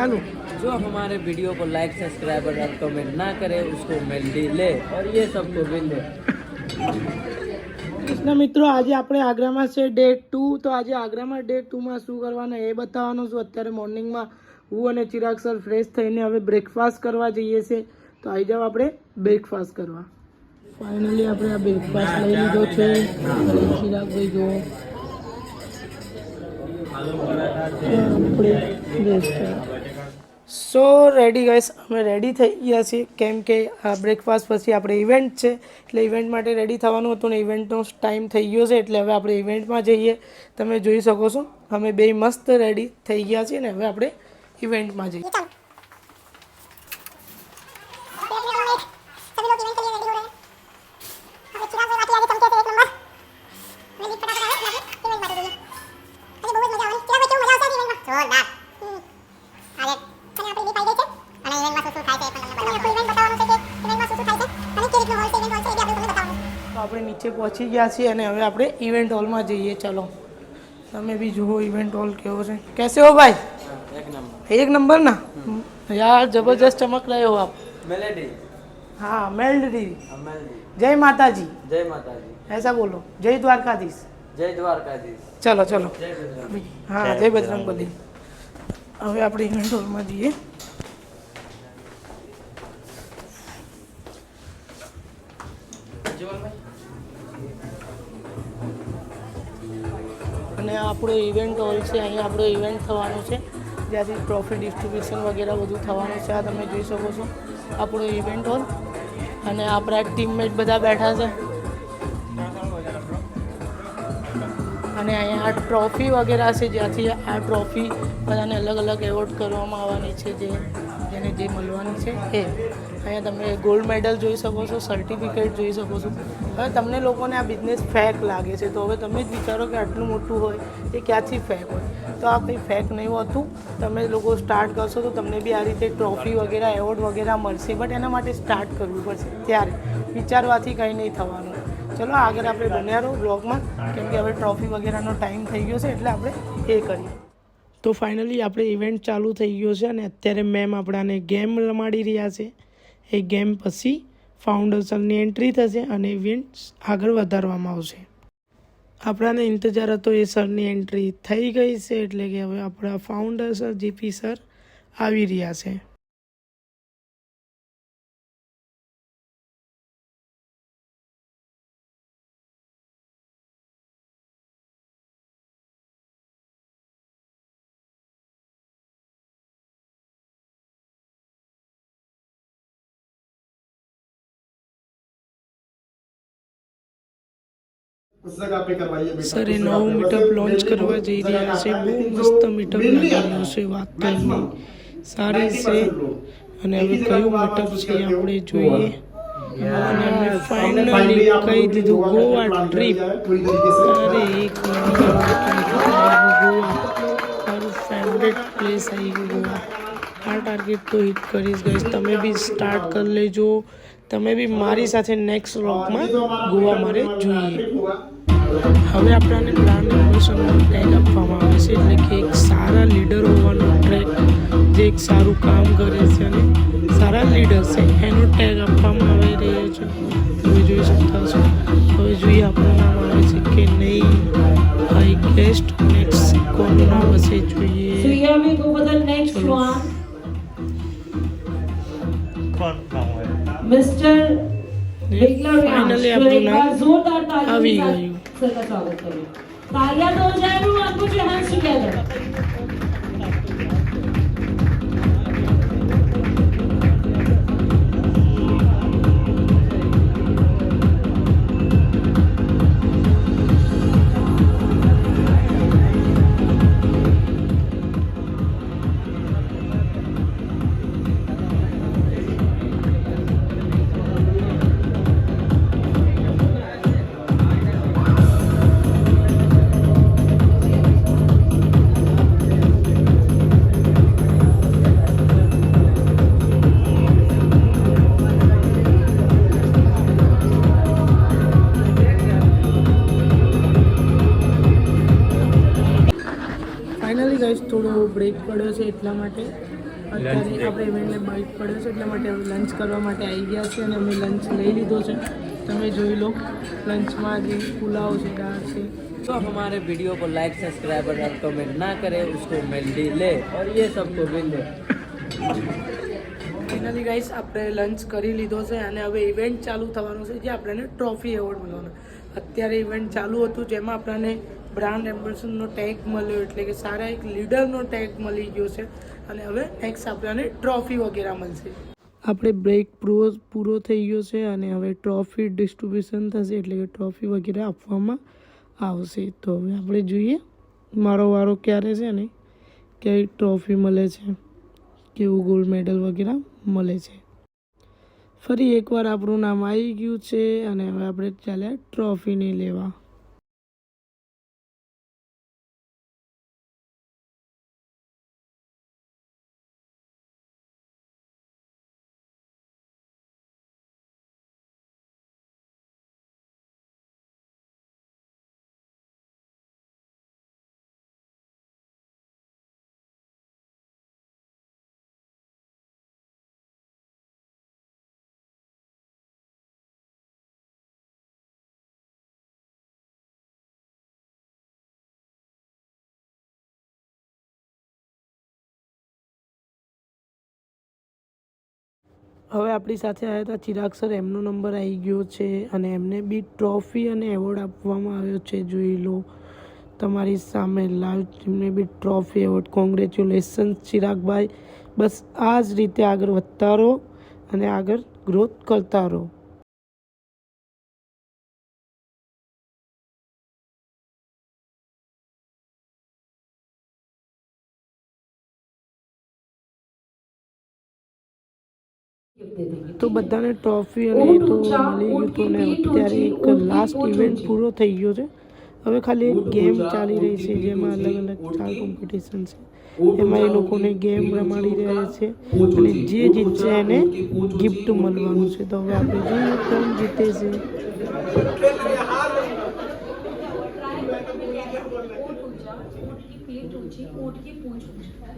जो हमारे वीडियो को लाइक सब्सक्राइब और कमेंट ना करे उसको मेहंदी ले और ये सबको भी ले। કૃષ્ણ મિત્રો, આજે આપણે આગ્રામાં છે ડે 2. તો આજે આગ્રામાં ડે 2માં શું કરવાનું એ બતાવવાનું છું. અત્યારે મોર્નિંગમાં હું અને ચિરાગ સર ફ્રેશ થઈને હવે બ્રેકફાસ્ટ કરવા જઈએ છીએ. તો આવી જાવ આપણે બ્રેકફાસ્ટ કરવા. ફાઇનલી આપણે આ બ્રેકફાસ્ટ લઈ લીધો છે. ચિરાગભાઈ જો સો રેડી ગાઈસ, અમે રેડી થઈ ગયા છીએ કેમ કે આ બ્રેકફાસ્ટ પછી આપણે ઇવેન્ટ છે એટલે ઇવેન્ટ માટે રેડી થવાનું હતું ને ઇવેન્ટનો ટાઈમ થઈ ગયો છે એટલે હવે આપણે ઇવેન્ટમાં જઈએ. તમે જોઈ શકો છો અમે બે મસ્ત રેડી થઈ ગયા છીએ ને હવે આપણે ઇવેન્ટમાં જઈએ. આપણે નીચે પહોંચી ગયા છીએ અને હવે આપણે ઇવેન્ટ હોલમાં જઈએ. ચલો તમે બી જુઓ ઇવેન્ટ હોલ કેવો છે. कैसे हो भाई? एक नंबर ना यार, जबरदस्त चमक रहे हो आप. मेलेडी, हाँ मेलडी. जय माता जी. जय माता जी. ऐसा बोलो. जय द्वारकाधीश. जय द्वारकाधीश. चलो चलो. हाँ जय बजरंगबली. હવે આપણે ઇવેન્ટ હોલમાં જઈએ. અને આપણો ઇવેન્ટ હોલ છે, અહીંયા આપણો ઇવેન્ટ થવાનું છે જ્યાંથી ટ્રોફી ડિસ્ટ્રીબ્યુશન વગેરે બધું થવાનું છે. આ તમે જોઈ શકો છો આપણો ઇવેન્ટ હોલ અને આપણા ટીમમેટ બધા બેઠા છે અને અહીંયા આ ટ્રોફી વગેરે છે જ્યાંથી આ ટ્રોફી બધાને અલગ અલગ એવોર્ડ કરવામાં આવવાની છે જેને જે મળવાની છે એ. અહીંયા તમે ગોલ્ડ મેડલ જોઈ શકો છો, સર્ટિફિકેટ જોઈ શકો છો. હવે તમને લોકોને આ બિઝનેસ ફેક લાગે છે તો હવે તમે જ વિચારો કે આટલું મોટું હોય એ ક્યાંથી ફેક હોય. તો આ કંઈ ફેક નહીં હોતું. તમે લોકો સ્ટાર્ટ કરશો તો તમને બી આ રીતે ટ્રોફી વગેરે એવોર્ડ વગેરે મળશે, બટ એના માટે સ્ટાર્ટ કરવું પડશે. ત્યારે વિચારવાથી કંઈ નહીં થવાનું. ચલો આગળ આપણે બન્યા રહો બ્લોગમાં કેમ કે હવે ટ્રોફી વગેરેનો ટાઈમ થઈ ગયો છે એટલે આપણે એ કરીએ. તો ફાઇનલી આપણે ઇવેન્ટ ચાલુ થઈ ગયો છે અને અત્યારે મેમ આપણાને ગેમ રમાડી રહ્યા છે. એ ગેમ પછી ફાઉન્ડેશનની એન્ટ્રી થશે અને ઇવેન્ટ આગળ વધારવામાં આવશે. આપણાને ઇંતજાર હતો એ સરની એન્ટ્રી થઈ ગઈ છે એટલે કે હવે આપણા ફાઉન્ડર સર જીપી સર આવી રહ્યા છે. સર એ નવું મીટઅપ લોન્ચ કરવા જઈ રહ્યા છે. બહુ મસ્ત મીટઅપ લાગી રહ્યું છે. વાત તો એમની સારી છે અને હવે કયું મીટઅપ છે આપણે જોઈએ. અને અમે ફાઇનલી કહી દીધું ગોવા ટ્રીપ. અરે એક ગોવા મારું ફેવરેટ પ્લેસ આવી ગયું ગોવા. આ ટાર્ગેટ તો હિટ કરીશ ગઈશ. તમે બી સ્ટાર્ટ કરી લેજો. તમે બી મારી સાથે નેક્સ્ટ વ્લોગમાં ગોવા મારે જોઈએ. હવે આપણને બ્રાન્ડ એમ્બેસેડરનો ટેગ આપવામાં આવે છે એટલે કે એક સારા લીડર હોવાનો ટ્રેક જે એક સારું કામ કરે છે અને સારા લીડર છે એનો ટેગ આપવામાં આવી રહ્યો છે. તમે જોઈ શકતા છો. હવે જોઈએ આપણું નામ આવે છે કે નહીં. આઈ ગેસ્ટ નેક્સ્ટ કોનું નામ હશે જોઈએ. फाइनली આપણું નામ આવી ગયું. तालियां तो हो जाए नो आपको जो हैंड्स टुगेदर. ગાઈસ થોડો બ્રેક પડ્યો છે એટલા માટે અત્યારે આપણે ઇવેન્ટને બાઇક પડ્યો છે એટલા માટે લંચ કરવા માટે આવી ગયા છે અને અમે લંચ લઈ લીધો છે. તમે જોઈ લો લંચમાં જે પુલાવ છે, દાળ છે. तो हमारे वीडियो को लाइक सब्सक्राइब और कमेंट ना करे उसको मेल ले और ये सबको भी ले. ફાઇનલી ગાઈસ આપણે લંચ કરી લીધો છે અને હવે ઇવેન્ટ ચાલુ થવાનું છે જે આપણને ટ્રોફી એવોર્ડ મળવાનો. અત્યારે ઇવેન્ટ ચાલુ હતું જેમાં આપણને બ્રાન્ડ એમ્બેસેડરનો ટેગ મળ્યો એટલે કે સારા એક લીડરનો ટેગ મળી ગયો છે અને હવે નેક્સ્ટ આપણને ટ્રોફી વગેરે મળશે. આપણે બ્રેક પૂરો થઈ ગયો છે અને હવે ટ્રોફી ડિસ્ટ્રીબ્યુશન થશે એટલે કે ટ્રોફી વગેરે આપવામાં આવશે. તો હવે આપણે જોઈએ મારો વારો ક્યારે છે ને કઈ ટ્રોફી મળે છે, કેવું ગોલ્ડ મેડલ વગેરે મળે છે. ફરી એકવાર આપણું નામ આવી ગયું છે અને હવે આપણે ચાલ્યા ટ્રોફીને લેવા. હવે આપણી સાથે આવ્યા હતા ચિરાગ સર, એમનો નંબર આવી ગયો છે અને એમને બી ટ્રોફી અને એવોર્ડ આપવામાં આવ્યો છે. જોઈ લો તમારી સામે લાઈવ એમને બી ટ્રોફી એવોર્ડ. કોંગ્રેચ્યુલેશન્સ ચિરાગભાઈ. બસ આ જ રીતે આગળ વધતા રહો અને આગળ ગ્રોથ કરતા રહો. તો બધાને ટ્રોફી અને એ તો મળી ગયું હતું ને અત્યારે એક લાસ્ટ ઇવેન્ટ પૂરો થઈ ગયો છે. હવે ખાલી એક ગેમ ચાલી રહી છે જેમાં અલગ અલગ 4 કોમ્પિટિશન છે. એમાં એ લોકોને ગેમ રમાડી રહ્યા છે અને જે જીતશે એને ગિફ્ટ મળવાનું છે. તો હવે આપણે જોઈએ કોણ જીતે છે.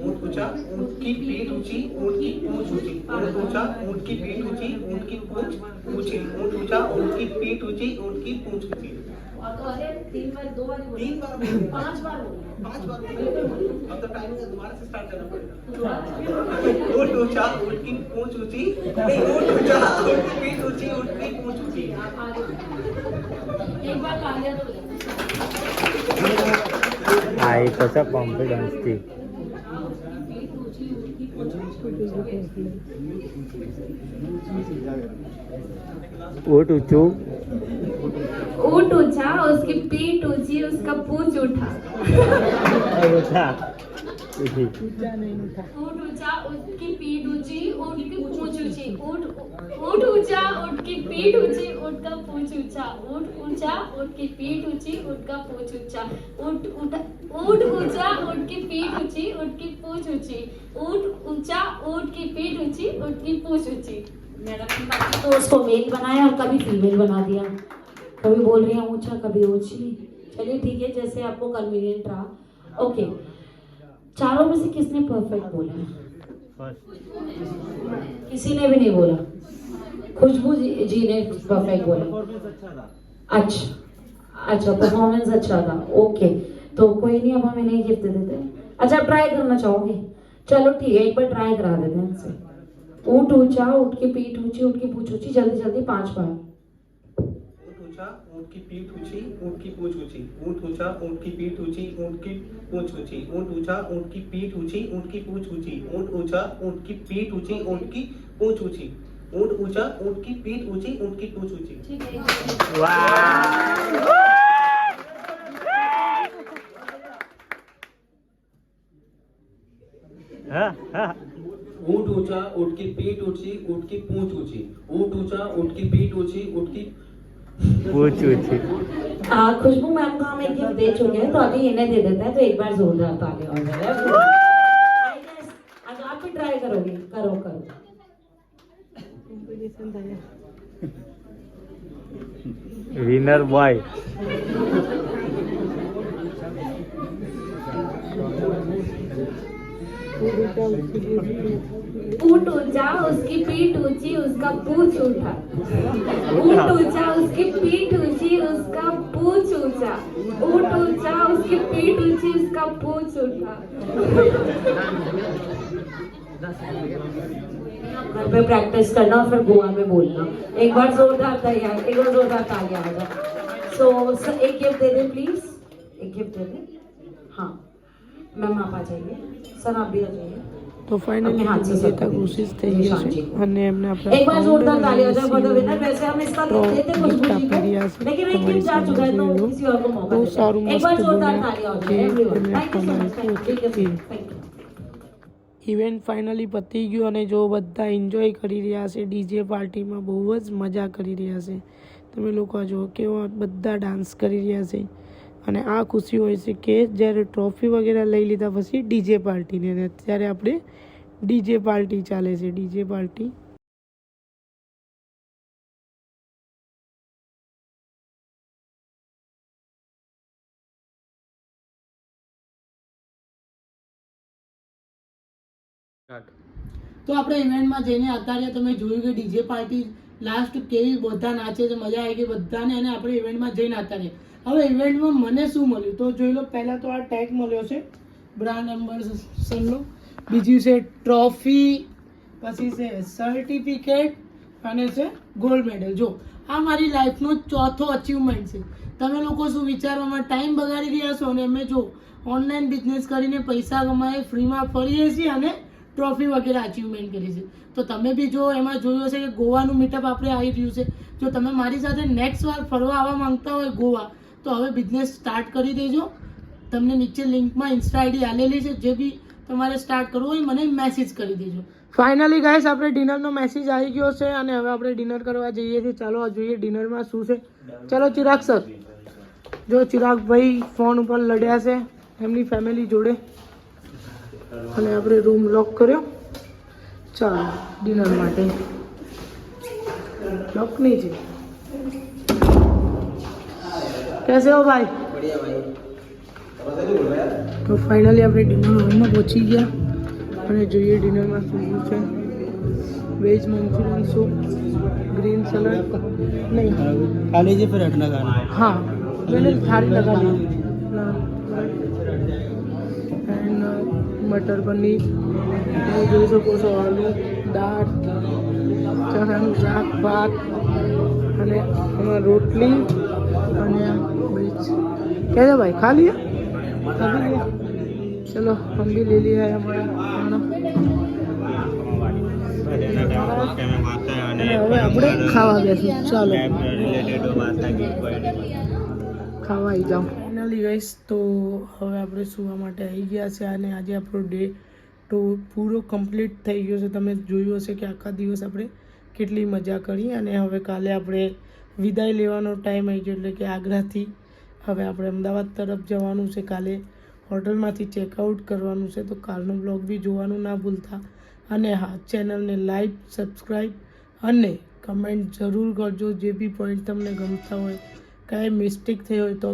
ऊँट ऊँचा, ऊँट की पीठ ऊँची, ऊँट की पूंछ ऊँची. ऊँट ऊँचा, ऊँट की पीठ ऊँची, ऊँट की पूंछ ऊँची. ऊँट ऊँचा, ऊँट की पीठ ऊँची, ऊँट की पूंछ ऊँची. और तो अरे 3 बार 2 बार बोला. 3 बार 5 बार बोला. 5 बार. अब तो टाइम दोबारा से स्टार्ट करना पड़ेगा. ऊँट ऊँचा, ऊँट की पूंछ ऊँची. नहीं, ऊँट ऊँचा, ऊँट की पीठ ऊँची, ऊँट की पूंछ ऊँची. एक बार कालिया तो આ એક કશા કોન્ફિડન્સ થી ऊँट ऊँचू, ऊँट ऊंचा, उसकी पीठ ऊंची, उसका पूंछ उठा. ऊँट ऊंचा, उसकी पीठ ऊंची, ऊँट की पूंछ ऊंची. ऊँट ऊंचा, ऊँट की पीठ ऊंची, ऊँट का पूंछ ऊंचा. ऊँट ऊंचा, ऊँट की पीठ ऊंची, ऊँट का पूंछ ऊंचा. ऊँट ऊंचा, ऊँट की पीठ ऊंची, ऊँट की पूंछ ऊंची. ऊँट ऊंचा, ऊँट की पीठ ऊंची, ऊँट की पूंछ ऊंची. मैडम ने बाकी तो उसको मेल बनाया और कभी फीमेल बना दिया. कभी बोल रही है ऊंचा, कभी ऊंची. चलिए ठीक है, जैसे आपको कन्वीनियंट रहा. ओके, चारों में से किसने परफेक्ट बोला? किसी ने भी नहीं बोला. खुशबू जी ने परफेक्ट बोला. अच्छा, परफॉर्मेंस अच्छा था. ओके, तो कोई नहीं, अब हम इन्हें गिफ्ट दे देते हैं. अच्छा, आप ट्राई करना चाहोगे? चलो ठीक है, एक बार ट्राई करा देते हैं इनसे. ऊँट ऊंचा, ऊँट की पीठ ऊंची, ऊँट की पूंछ ऊंची. जल्दी जल्दी 5 बार. ऊँट ऊँचा, ऊँट की पीठ ऊँची, ऊँट की पूंछ ऊँची. ऊँट ऊँचा, ऊँट की पीठ ऊँची, ऊँट की पूंछ ऊँची. ऊँट ऊँचा, ऊँट की पीठ ऊँची, ऊँट की पूंछ ऊँची. ऊँट ऊँचा, ऊँट की पीठ ऊँची, ऊँट की पूंछ ऊँची. ऊँट ऊँचा, ऊँट की पीठ ऊँची, ऊँट की पूंछ ऊँची. ऊँट ऊँचा, ऊँट की पीठ ऊँची, ऊँट की पूंछ ऊँची. ऊँट ऊँचा, ऊँट की पीठ ऊँची, ऊँट की पूछ ऊँची. खुशबू मैम को हम एक गिफ्ट दे चुके हैं, तो अभी इन्हें दे देते हैं. तो एक बार जोरदार ताली हो जाए. आज आप भी ट्राई करोगे? करो. Winner boy. ऊंट ऊंचा उसकी पीठ ऊंची उसका पूंछ ऊंचा ऊंट ऊंचा उसकी पीठ ऊंची उसका पूंछ ऊंचा ऊंट ऊंचा उसकी पीठ ऊंची उसका पूंछ ऊंचा घर पे प्रैक्टिस करना और फिर गोवा में बोलना एक बार जोरदार तैयार एक बार जोरदार तालियां आ जाए सो एक गिफ्ट दे दे प्लीज एक गिफ्ट दे दे हाँ मैम आप आ जाइए सर आप भी आ जाइए તો ફાઇનલી વિજેતા ઘોષિત થઈ ગયા છે અને એમને આપણે एक बार जोरदार तालियां हो जाए फॉर द विनर वैसे हम इसका देते कुछ ગિફ્ટ खुशी આપી पे રહ્યા છે लेकिन एक गिफ्ट जा चुका है तो किसी और को मौका બહુ देते સારું हैं एक बार મસ્ત जोरदार બોલ્યા तालियां हो કે जाए एवरीवन એમને थैंक यू सो मच આપવામાં આવ્યું थैंक यू ઇવેન્ટ ફાઇનલી પતી ગયું અને જો બધા એન્જોય કરી રહ્યા છે ડીજે પાર્ટીમાં બહુ જ મજા કરી રહ્યા છે તમે લોકો જો કેવા બધા ડાન્સ કરી રહ્યા છે અને આ ખુશી હોય છે કે જ્યારે ટ્રોફી વગેરે લઈ લીધા પછી ડીજે પાર્ટીને અને અત્યારે આપણે ડીજે પાર્ટી ચાલે છે ડીજે પાર્ટી તો આપણે ઇવેન્ટમાં જઈને અત્યારે તમે જોયું કે ડીજે પાર્ટી લાસ્ટ કેવી બધા નાચે છે મજા આવી ગઈ બધાને અને આપણે ઇવેન્ટમાં જઈને અત્યારે હવે ઇવેન્ટમાં મને શું મળ્યું તો જોઈ લો પહેલાં તો આ ટેગ મળ્યો છે બ્રાન્ડ એમ્બેસેડરનો બીજું છે ટ્રોફી પછી છે સર્ટિફિકેટ અને છે ગોલ્ડ મેડલ જો આ મારી લાઈફનો ચોથો અચીવમેન્ટ છે તમે લોકો શું વિચારવામાં ટાઈમ બગાડી રહ્યા છો અને અમે જો ઓનલાઈન બિઝનેસ કરીને પૈસા કમાઈ ફ્રીમાં ફરીએ છીએ અને ટ્રોફી વગેરે અચીવમેન્ટ કરી છે તો તમે બી જો એમાં જોયું હશે કે ગોવાનું મીટઅપ આપણે આવી રહ્યું છે જો તમે મારી સાથે નેક્સ્ટ વાર ફરવા આવવા માંગતા હોય ગોવા તો હવે બિઝનેસ સ્ટાર્ટ કરી દેજો તમને નીચે લિંકમાં ઇન્સ્ટા આઈડી આલેલી છે જે બી તમારે સ્ટાર્ટ કરવું હોય મને મેસેજ કરી દેજો ફાઇનલી ગાઈસ આપણે ડિનરનો મેસેજ આવી ગયો છે અને હવે આપણે ડિનર કરવા જઈએ છીએ ચાલો જોઈએ ડિનરમાં શું છે ચાલો ચિરાગ સર જો ચિરાગભાઈ ફોન ઉપર લડ્યા છે એમની ફેમિલી જોડે અને આપણે રૂમ લોક કર્યો ચાલો ડિનર માટે લોક નહીં છે कैसे हो भाई बढ़िया भाई तो फाइनली આપણે ડિનર રૂમમાં પહોંચી ગયા અને જોઈએ ડિનરમાં શું છે વેજ મંચુરિયન સૂપ ग्रीन सलाद नहीं खा लीजिए फिर हटना खाना हाँ मैंने थाली लगा ली एंड मटर पनीर તમે જોઈ શકો છો આલુ દાળ ચણાનું શાક ભાત અને એમાં રોટલી અને मिर्च कैसे भाई खा लिया अभी लिया चलो हम भी ले लिया है हमारा खाना હવે આપણે ખાવા બેસું ચાલો ખાવા આવી જાઓ ફાઇનલી ગાઈસ તો હવે આપણે સુવા માટે આવી ગયા છે અને આજે આપણો ડે તો પૂરો કમ્પ્લીટ થઈ ગયો છે તમે જોયું હશે કે આખા દિવસ આપણે કેટલી મજા કરી અને હવે કાલે આપણે વિદાય લેવાનો ટાઈમ આવી ગયો એટલે કે આગ્રાથી હવે આપણે અમદાવાદ તરફ જવાનું છે કાલે હોટલમાંથી ચેકઆઉટ કરવાનું છે તો કાલનો બ્લોગ બી જોવાનું ના ભૂલતા અને હા ચેનલને લાઈક સબસ્ક્રાઈબ અને કમેન્ટ જરૂર કરજો જે બી પોઈન્ટ તમને ગમતા હોય કાંઈ મિસ્ટેક થઈ હોય તો